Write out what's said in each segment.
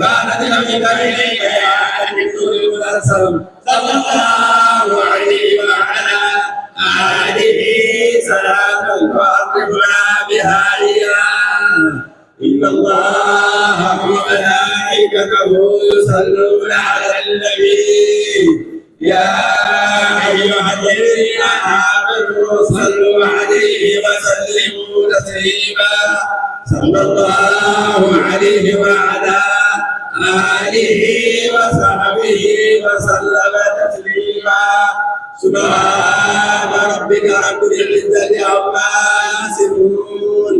كانت نبيك إليك يا الرسول المرسل صلى الله عليه وعلى آله صلاة تعرفنا بها إياه. إن الله وملائكته يصلون على النبي يا أيها الذين آمنوا صلوا عليه وسلموا تسليما صلى الله عليه وعلى آله وصحبه وسلم تسليما. سبحان ربك رب العزة عما يصفون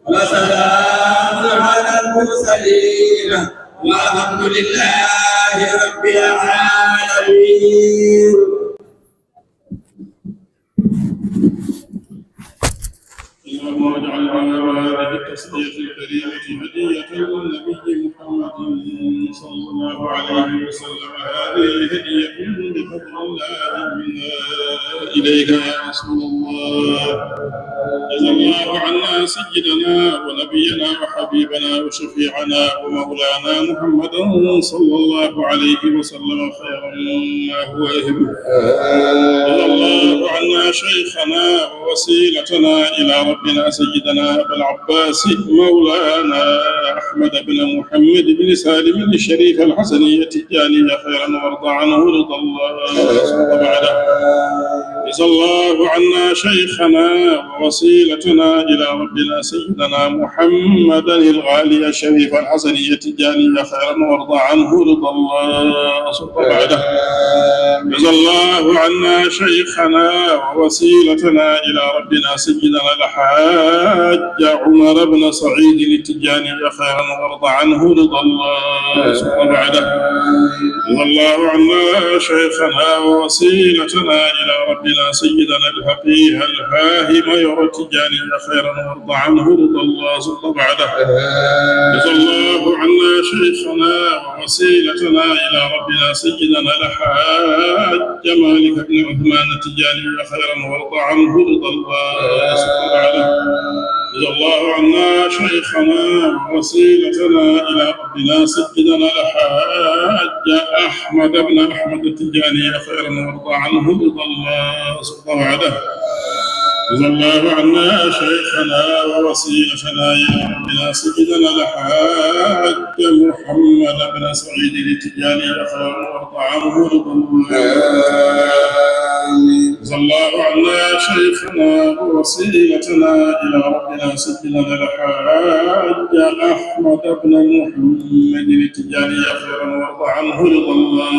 وسلام على المرسلين والحمد لله رب العالمين. اللهم اجعل هذه التصديق الكريمة هدية للنبي محمد صلى الله عليه وسلم. هذه هدية بفضل الله منا إليك يا رسول الله. جزا الله عنا سيدنا ونبينا وحبيبنا وشفيعنا ومولانا محمدا صلى الله عليه وسلم خيرا ما هو يهب. جزا الله عنا شيخنا ووسيلتنا إلى ربنا سيدنا أبا العباس مولانا أحمد بن محمد بن سالم الشريف الحسني التجاني خيرا وارض عنه رضا الله بعده. جزا الله عنا شيخنا ووسيلتنا إلى ربنا سيدنا محمدا الغالي الشريف الحسني التجاني خيرا وارض عنه رضا الله بعده. جزا الله عنا شيخنا ووسيلتنا إلى ربنا سيدنا الحاج عمر بن سعيد التجاني خيرا وارض عنه رضا الله بعده. جزا الله عنا شيخنا ووسيلتنا إلى ربنا سيدنا الفقيه الفاهم يرى التجاني خيرا وارض عنه رضا الله بعده. جزا الله عنا شيخنا ووسيلتنا إلى ربنا سيدنا الحاج مالك بن عثمان التجاني خيرا وارض عنه رضا الله بعده. جزا الله عنا شيخنا ووسيلتنا إلى ربنا سيدنا الحاج أحمد بن أحمد التجاني خيرا وارض عنه رضا الله بعده. جزا الله عنا شيخنا ووسيلتنا إلى ربنا سيدنا الحاج محمد بن سعيد التجاني خيرا وارض عنه رضا الله. جزا الله عنا شيخنا ووسيلتنا إلى ربنا سيدنا الحاج أحمد بن محمد التجاني خيرا وارض عنه رضا الله.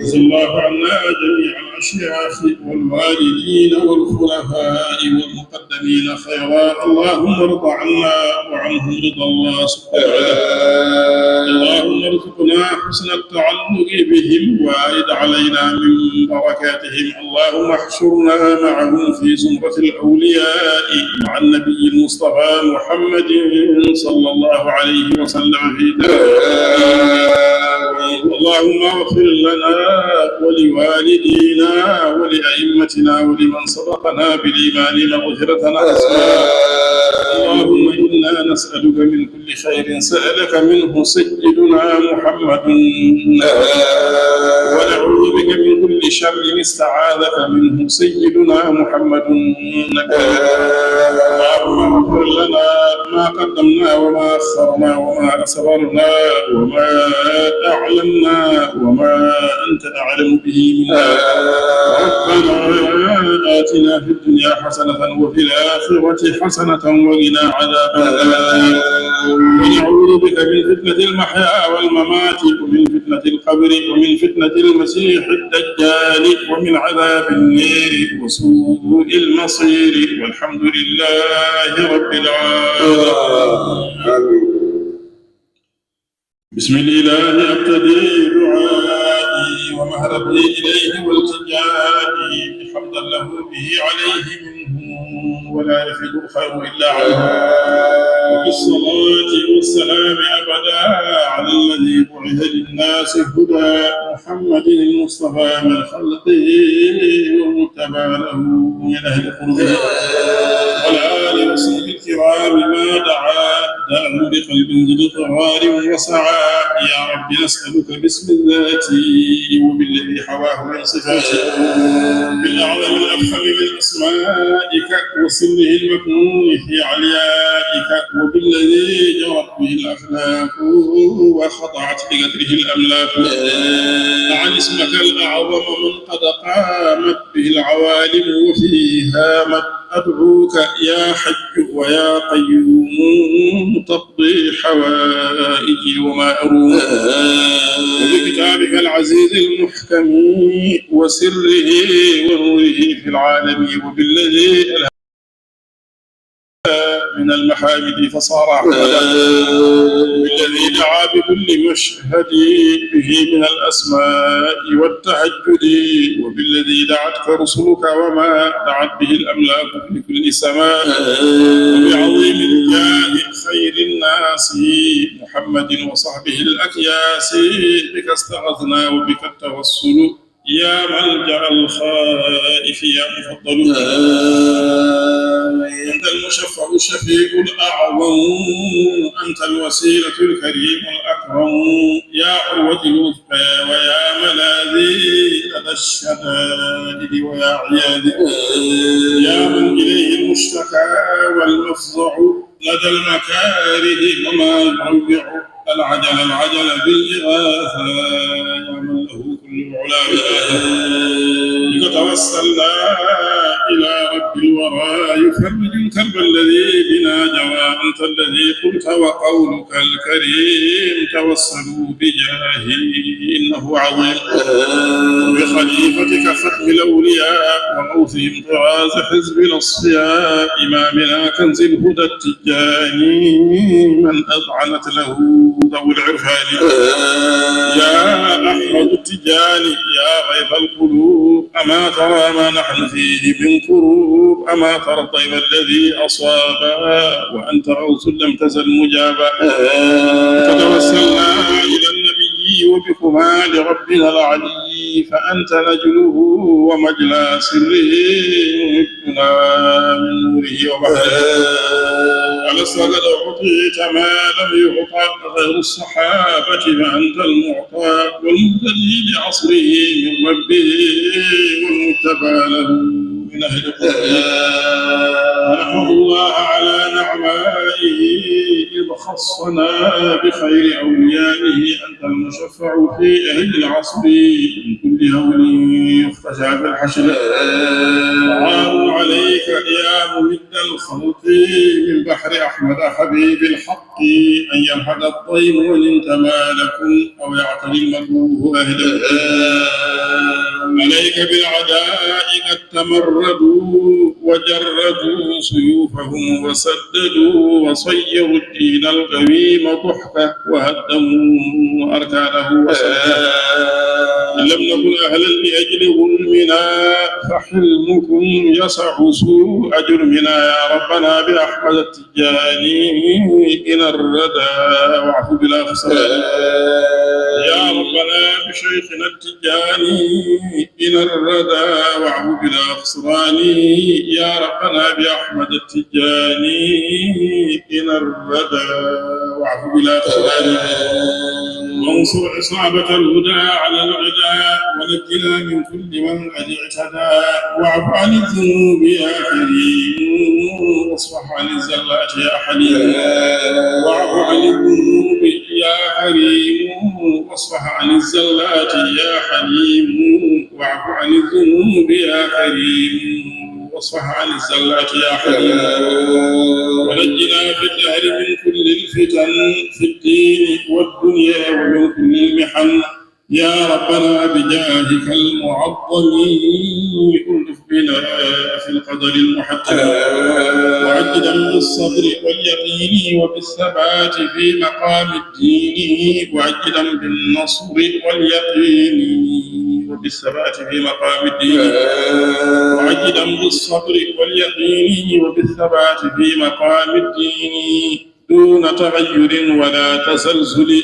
جزا الله عنا جميع الأشياخ والوالدين والخلفاء والمقدمين خيرا. اللهم ارض عنا وعنهم رضا الله سبحانه. اللهم ارزقنا حسن التعلق بهم وأعد علينا من بركاتهم. اللهم احشرنا معهم في زمرة الأولياء مع النبي المصطفى محمد صلى الله عليه وسلم في اللهم اغفر لنا ولوالدينا ولأئمتنا ولمن سبقنا بالإيمان مغفرة اللهم إنا نسألك من كل خير سألك منه سيدنا محمد ونعوذ بك من كل شر استعاذك منه سيدنا محمد. اللهم اغفر لنا ما قدمنا وما أخرنا وما أسررنا وما أعلنا وما أنت أعلم به منا. ربنا آتنا في الدنيا حسنة وفي الآخرة حسنة وقنا عذاب النار. ونعوذ بك من فتنة المحيا والممات ومن فتنة القبر ومن فتنة المسيح الدجال ومن عذاب النار وسوء المصير. والحمد لله رب العالمين. بسم الإله أبتدي دعائي ومهربي إليه والتجائي حمدا له به عليه منه ولا يفيد الخير إلا عنه. وبالصلاة والسلام أبدا على الذي بعث للناس هدى محمد المصطفى من خلقه والمتبع له من أهل قربه والآل الآل وصحبه الكرام ما دعا داع بقلب ذي قرار وسعى. يا رب نسألك باسم الذات وبالذي حواه من صفاته بالأعظم الأفخم من أسمائك وسره المكنون في عليائك وبالذي جرت به الأخلاق وخضعت لقدره الأملاك. عن اسمك الأعظم من قد قامت به العوالم وفيه هامت. أدعوك يا حج ويا قيوم تقضي حوائجي وما أروم. وبكتابك العزيز المحكم وسره ونوره في العالم وبالذي من المحامد فصار أحمدا بالذي دعا بكل مشهد به من الأسماء والتهجد وبالذي دعتك رسلك وما دعت به الأملاك في كل سماء وبعظيم الجاه خير الناس محمد وصحبه الأكياس. بك استغثنا وبك التوسل يا ملجأ الخائف يا مفضل. أنت المشفع الشفيع الأعظم أنت الوسيلة الكريم الأكرم يا عروة الوثقى ويا ملاذي لدى الشدائد ويا عيادي يا من إليه المشتكى والمفزع لدى المكاره وما يروع العجل بالإغاثة يا من له كل العلا بك توسلنا إلى رب الورى يفرج الكرب الذي بنا جرى. أنت الذي قلت وقولك الكريم توسلوا بجاهه إنه عظيم. بخليفتك ختم الأولياء وغوثهم طراز حزب الأصفياء إمامنا كنز الهدى التجاني من أذعنت له ذوي العرفان. يا أحمد التجاني يا غيث القلوب أما ترى ما نحن فيه من كروب. أما ترى الطيب الذي أصاب وأنت غوث لم تزل مجابا. فتوسلنا إلى النبي وبكما لربنا العلي فأنت نجله ومجلى سره مهبنا من نوره وبهره. ألست قد أعطيت ما لم يعطى غير الصحابة فأنت المعطى والمهتدي بعصره من ربه والمتبى له من أهل القرآن. نحمد الله على نعمائه إذ خصنا بخير أوليائه. أنت المشفع في أهل العصر من كل هول يختشى في الحشر. عار عليك يا ممد الخلق من بحر أحمد حبيب الحق أن يرحل الطيب وانتمى لكم أو يعتني المكروه أهل عليك بالعداء قد تمردوا وجردوا سيوفهم وسددوا وصيروا الدين القويم ضحكه وهدموا أركانه وسددوا. لم نكن أهلا لأجل ظلمنا فحلمكم يسع سوء جرمنا. يا ربنا بأحمد التجاني إن الردى واعف بلا خسران. يا ربنا بشيخنا التجاني إن الردى واعف بلا خسران. يا ربنا بأحمد التجاني إن الردى واعف بلا خسران. وانصر إصابة الهدى على العداء ونجنا من كل من قد اعتدى. واعف عن الذنوب يا كريم واصفح عن الزلات يا حليم. واعف عن الذنوب يا كريم واصفح عن الزلات يا حليم. واعف عن الذنوب يا كريم واصفح عن الزلات يا حليم. ونجنا في الدهر من كل الفتن في الدين والدنيا ومن كل المحن. يا ربنا بجاهك المعظم ألف بنا في القدر المحتم. وعجلا بالصبر واليقين وبالثبات في مقام الدين. وعجلا بالنصر واليقين وبالثبات في مقام الدين. وعجلا بالصبر واليقين وبالثبات في مقام الدين دون تغير ولا تزلزل.